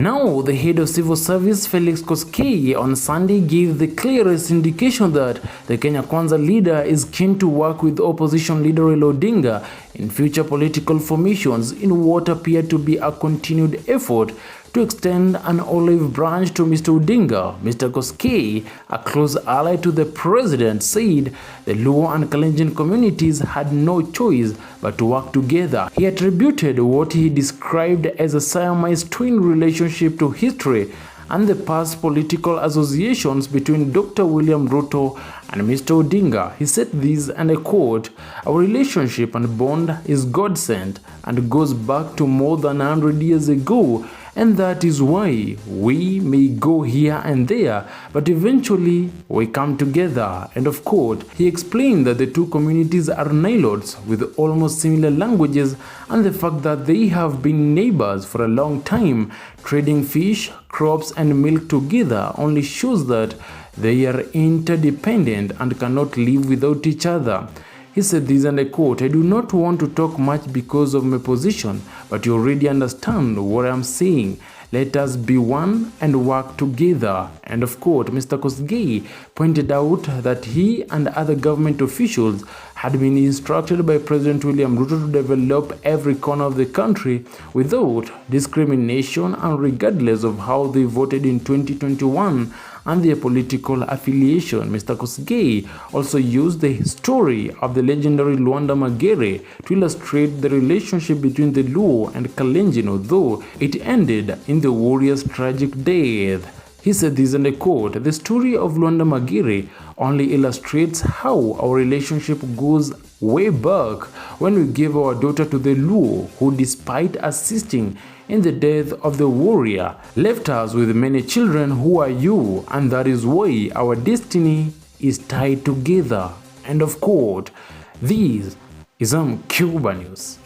Now, the head of civil service, Felix Koskei, on Sunday gave the clearest indication that the Kenya Kwanza leader is keen to work with opposition leader Raila Odinga in future political formations in what appeared to be a continued effort to extend an olive branch to Mr. Odinga. Mr. Koskei, a close ally to the president, said the Luo and Kalenjin communities had no choice but to work together. He attributed what he described as a Siamese twin relationship to history and the past political associations between Dr. William Ruto and Mr. Odinga. He said this, and I quote, "Our relationship and bond is God-sent and goes back to more than 100 years ago, and that is why we may go here and there, but eventually we come together." End of quote. He explained that the two communities are Nilotes with almost similar languages, and the fact that they have been neighbors for a long time, trading fish, crops and milk together only shows that they are interdependent and cannot live without each other. He said this, and I quote, "I do not want to talk much because of my position, but you already understand what I'm saying. Let us be one and work together." End of quote. Mr. Koskei pointed out that he and other government officials had been instructed by President William Ruto to develop every corner of the country without discrimination and regardless of how they voted in 2021 and their political affiliation. Mr. Koskei also used the story of the legendary Luanda Magere to illustrate the relationship between the Luo and Kalenjin, although it ended in the warrior's tragic death. He said this, and I quote, "The story of Luanda Magere only illustrates how our relationship goes way back when we gave our daughter to the Luo, who, despite assisting in the death of the warrior, left us with many children who are you, and that is why our destiny is tied together." End of quote. This is Cuba News.